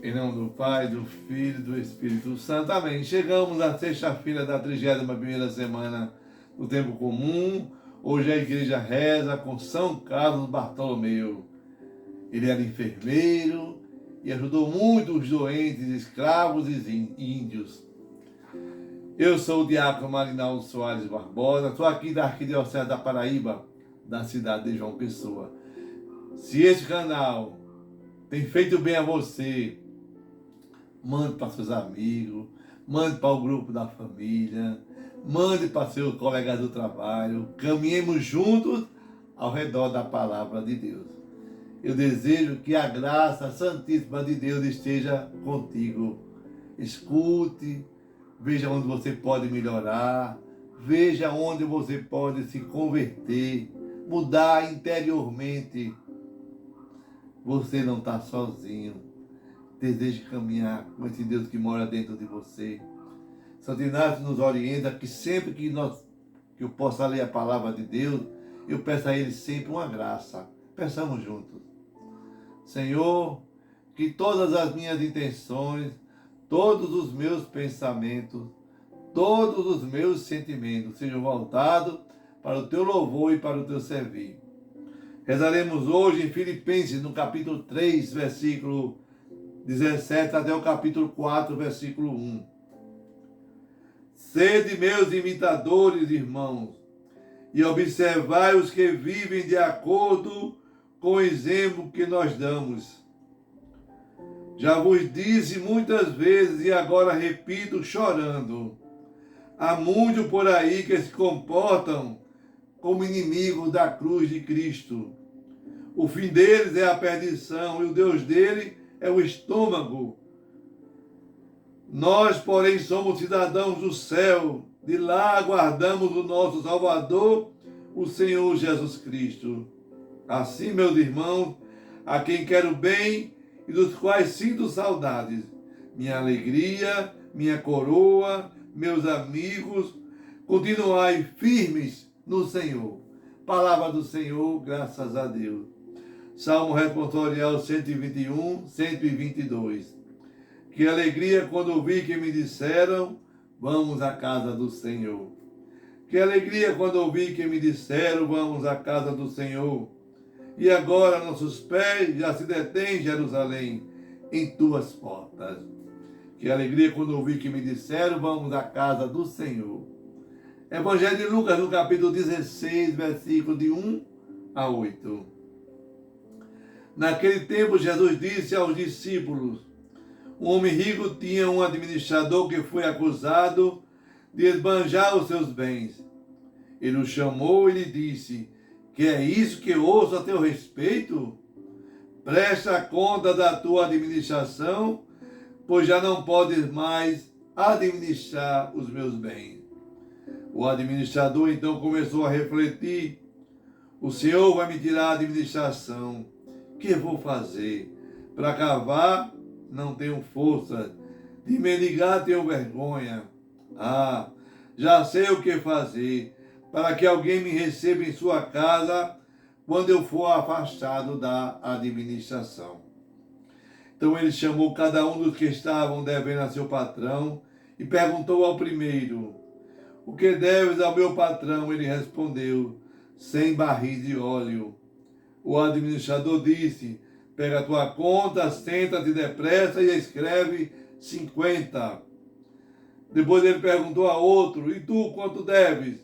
Em nome do Pai, do Filho e do Espírito Santo. Amém. Chegamos à sexta-feira da 31ª semana do tempo comum. Hoje a igreja reza com São Carlos Bartolomeu. Ele era enfermeiro e ajudou muito os doentes, escravos e índios. Eu sou o diácono Marinaldo Soares Barbosa, estou aqui da Arquidiocese da Paraíba, da cidade de João Pessoa. Se esse canal tem feito bem a você, mande para seus amigos, mande para o grupo da família, mande para seus colegas do trabalho. Caminhemos juntos ao redor da palavra de Deus. Eu desejo que a graça santíssima de Deus esteja contigo. Escute, veja onde você pode melhorar, veja onde você pode se converter, mudar interiormente. Você não está sozinho. Deseje caminhar com esse Deus que mora dentro de você. Santo Inácio nos orienta que sempre que eu possa ler a palavra de Deus, eu peço a Ele sempre uma graça. Peçamos juntos. Senhor, que todas as minhas intenções, todos os meus pensamentos, todos os meus sentimentos sejam voltados para o Teu louvor e para o Teu servir. Rezaremos hoje em Filipenses, no capítulo 3, versículo 17 até o capítulo 4, versículo 1. Sede meus imitadores, irmãos, e observai os que vivem de acordo com o exemplo que nós damos. Já vos disse muitas vezes e agora repito chorando. Há muitos por aí que se comportam como inimigos da cruz de Cristo. O fim deles é a perdição e o Deus dele é o estômago. Nós, porém, somos cidadãos do céu. De lá aguardamos o nosso Salvador, o Senhor Jesus Cristo. Assim, meus irmãos, a quem quero bem e dos quais sinto saudades, minha alegria, minha coroa, meus amigos, continuai firmes no Senhor. Palavra do Senhor, graças a Deus. Salmo responsorial 121, 122. Que alegria quando ouvi que me disseram, vamos à casa do Senhor. Que alegria quando ouvi que me disseram, vamos à casa do Senhor. E agora nossos pés já se detêm em Jerusalém, em tuas portas. Que alegria quando ouvi que me disseram, vamos à casa do Senhor. Evangelho de Lucas, no capítulo 16, versículo de 1 a 8. Naquele tempo, Jesus disse aos discípulos: um homem rico tinha um administrador que foi acusado de esbanjar os seus bens. Ele o chamou e lhe disse: que é isso que ouço a teu respeito? Presta conta da tua administração, pois já não podes mais administrar os meus bens. O administrador então começou a refletir: o Senhor vai me tirar a administração. O que vou fazer? Para cavar, não tenho força. De mendigar, tenho vergonha. Ah, já sei o que fazer, para que alguém me receba em sua casa quando eu for afastado da administração. Então ele chamou cada um dos que estavam devendo a seu patrão e perguntou ao primeiro: o que deves ao meu patrão? Ele respondeu: 100 barris de óleo. O administrador disse: pega a tua conta, senta-te depressa e escreve 50. Depois ele perguntou a outro: e tu quanto deves?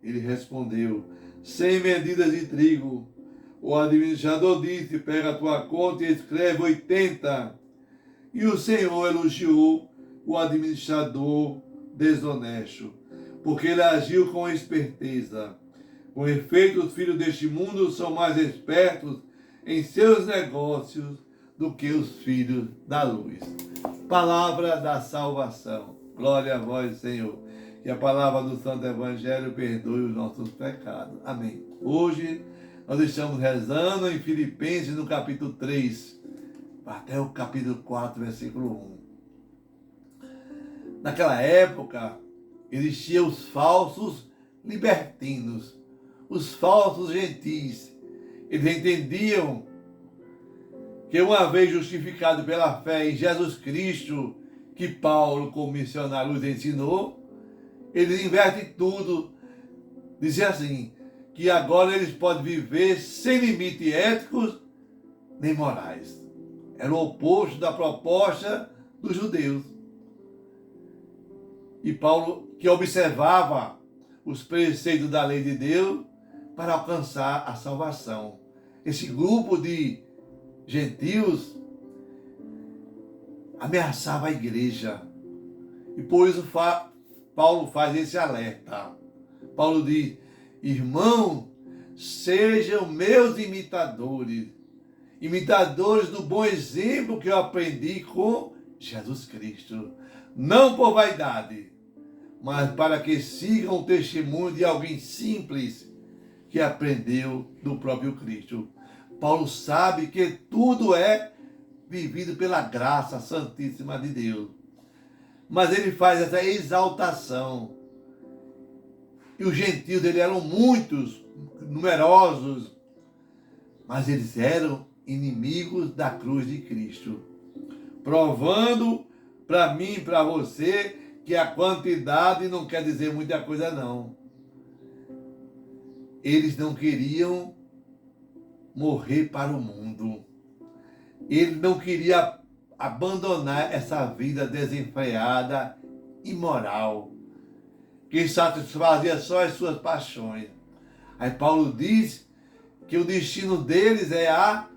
Ele respondeu: 100 medidas de trigo. O administrador disse: pega a tua conta e escreve 80. E o Senhor elogiou o administrador desonesto, porque ele agiu com esperteza. Com efeito, os filhos deste mundo são mais espertos em seus negócios do que os filhos da luz. Palavra da salvação. Glória a vós, Senhor. Que a palavra do Santo Evangelho perdoe os nossos pecados. Amém. Hoje nós estamos rezando em Filipenses, no capítulo 3, até o capítulo 4, versículo 1. Naquela época, existiam os falsos libertinos, os falsos gentis. Eles entendiam que uma vez justificado pela fé em Jesus Cristo, que Paulo, como missionário, nos ensinou, eles invertem tudo. Dizem assim, que agora eles podem viver sem limites éticos nem morais. Era o oposto da proposta dos judeus. E Paulo, que observava os preceitos da lei de Deus para alcançar a salvação. Esse grupo de gentios ameaçava a igreja. E por isso Paulo faz esse alerta. Paulo diz, irmão, sejam meus imitadores, imitadores do bom exemplo que eu aprendi com Jesus Cristo. Não por vaidade, mas para que sigam o testemunho de alguém simples que aprendeu do próprio Cristo. Paulo sabe que tudo é vivido pela graça santíssima de Deus. Mas ele faz essa exaltação. E os gentios dele eram muitos, numerosos, mas eles eram inimigos da cruz de Cristo. Provando para mim e para você que a quantidade não quer dizer muita coisa, não. Eles não queriam morrer para o mundo. Ele não queria abandonar essa vida desenfreada, imoral, que satisfazia só as suas paixões. Aí Paulo diz que o destino deles é a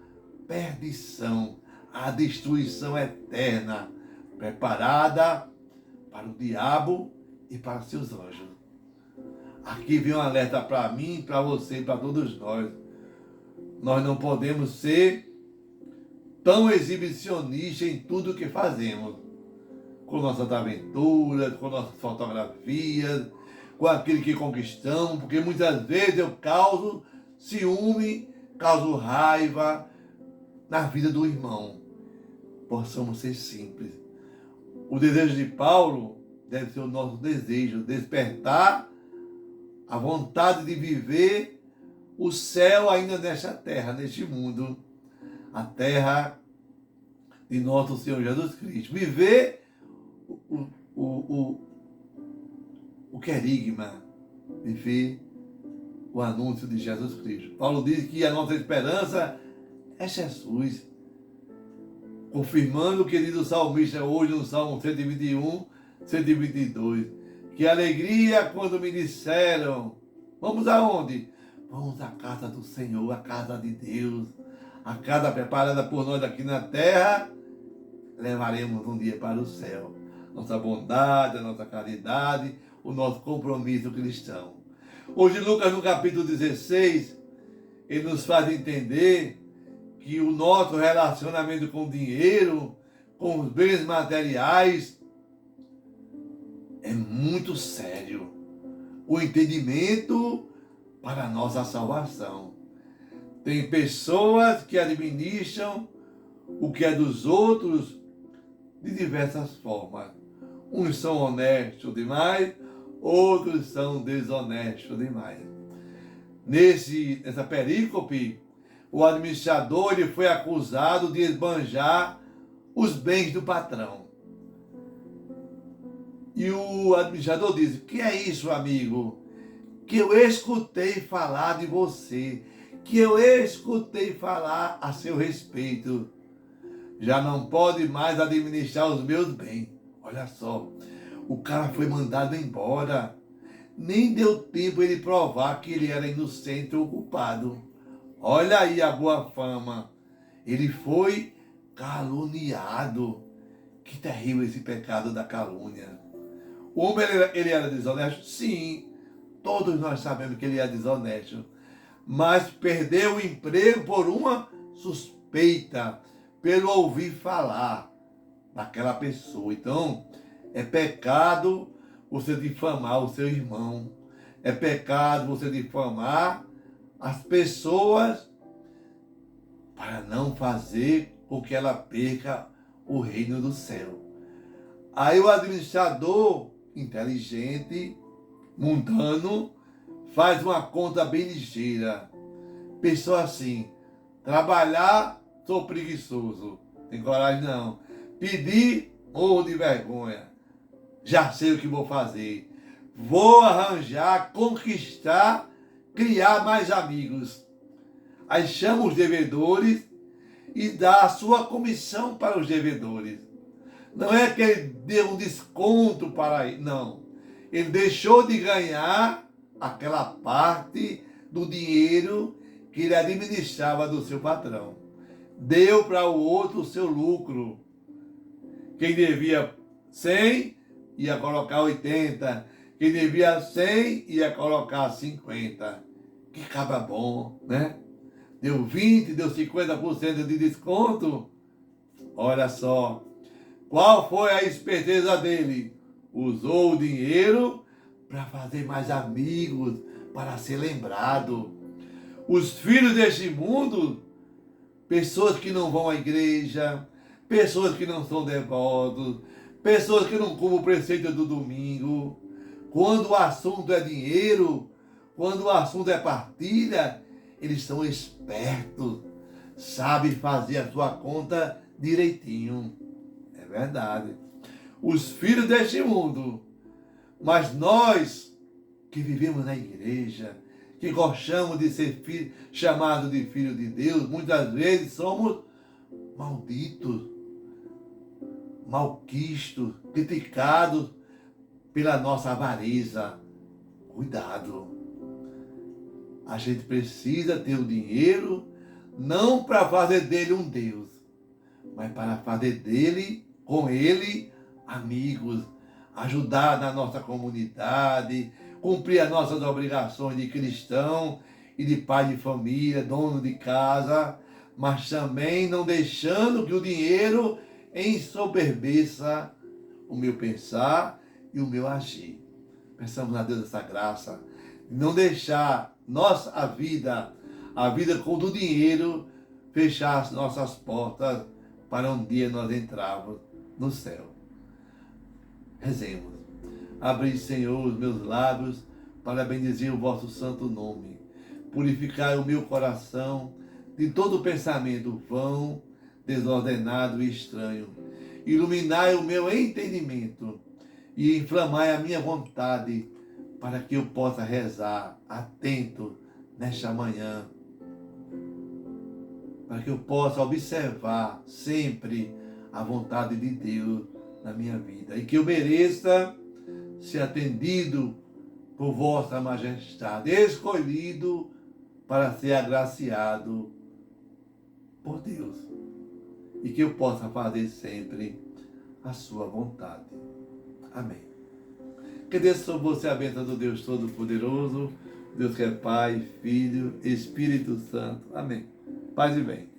perdição, a destruição eterna, preparada para o diabo e para seus anjos. Aqui vem um alerta para mim, para você e para todos nós. Nós não podemos ser tão exibicionistas em tudo que fazemos. Com nossas aventuras, com nossas fotografias, com aquilo que conquistamos, porque muitas vezes eu causo ciúme, causo raiva na vida do irmão. Possamos ser simples. O desejo de Paulo deve ser o nosso desejo, despertar a vontade de viver o céu ainda nesta terra, neste mundo, a terra de nosso Senhor Jesus Cristo. Viver o querigma, viver o anúncio de Jesus Cristo. Paulo diz que a nossa esperança é Jesus, confirmando o que diz o salmista hoje no Salmo 121, 122, que alegria quando me disseram, vamos aonde? Vamos à casa do Senhor, à casa de Deus, a casa preparada por nós aqui na terra, levaremos um dia para o céu. Nossa bondade, a nossa caridade, o nosso compromisso cristão. Hoje, Lucas, no capítulo 16, ele nos faz entender que o nosso relacionamento com o dinheiro, com os bens materiais, é muito sério. O entendimento para a nossa salvação. Tem pessoas que administram o que é dos outros de diversas formas. Uns são honestos demais, outros são desonestos demais. Nessa perícope, o administrador ele foi acusado de esbanjar os bens do patrão. E o administrador diz, que é isso, amigo? Que eu escutei falar de você, que eu escutei falar a seu respeito. Já não pode mais administrar os meus bens. Olha só, o cara foi mandado embora. Nem deu tempo ele provar que ele era inocente ou culpado. Olha aí a boa fama. Ele foi caluniado. Que terrível esse pecado da calúnia. O homem, ele era desonesto? Sim, todos nós sabemos que ele era desonesto. Mas perdeu o emprego por uma suspeita, pelo ouvir falar daquela pessoa. Então, é pecado você difamar o seu irmão. É pecado você difamar as pessoas para não fazer com que ela perca o reino do céu. Aí o administrador inteligente, mundano, faz uma conta bem ligeira. Pensou assim, trabalhar sou preguiçoso. Tem coragem não. Pedir, morro de vergonha. Já sei o que vou fazer. Vou arranjar, conquistar, criar mais amigos. Aí chama os devedores e dá a sua comissão para os devedores. Não é que ele deu um desconto para ele, não. Ele deixou de ganhar aquela parte do dinheiro que ele administrava do seu patrão. Deu para o outro o seu lucro. Quem devia 100 ia colocar 80. Quem devia 100 ia colocar 50. Que cabra bom, né? Deu 20, deu 50% de desconto. Olha só. Qual foi a esperteza dele? Usou o dinheiro para fazer mais amigos, para ser lembrado. Os filhos deste mundo, pessoas que não vão à igreja, pessoas que não são devotos, pessoas que não cumprem o preceito do domingo. Quando o assunto é dinheiro, quando o assunto é partilha, eles são espertos, sabem fazer a sua conta direitinho. É verdade. Os filhos deste mundo, mas nós que vivemos na igreja, que gostamos de ser chamados de filho de Deus, muitas vezes somos malditos, malquistos, criticados pela nossa avareza. Cuidado. A gente precisa ter o dinheiro não para fazer dele um Deus, mas para fazer com ele, amigos, ajudar na nossa comunidade, cumprir as nossas obrigações de cristão e de pai de família, dono de casa, mas também não deixando que o dinheiro ensoberbeça o meu pensar e o meu agir. Peçamos a Deus essa graça, não deixar a vida com o dinheiro, fechar as nossas portas para um dia nós entrarmos no céu. Rezemos. Abri, Senhor, os meus lábios para bendizer o vosso santo nome. Purificai o meu coração de todo pensamento vão, desordenado e estranho. Iluminai o meu entendimento e inflamai a minha vontade para que eu possa rezar atento nesta manhã, para que eu possa observar sempre a vontade de Deus na minha vida e que eu mereça ser atendido por vossa majestade, escolhido para ser agraciado por Deus e que eu possa fazer sempre a sua vontade. Amém. Que desça sobre você a bênção do Deus Todo-Poderoso, Deus que é Pai, Filho, Espírito Santo. Amém. Paz e bem.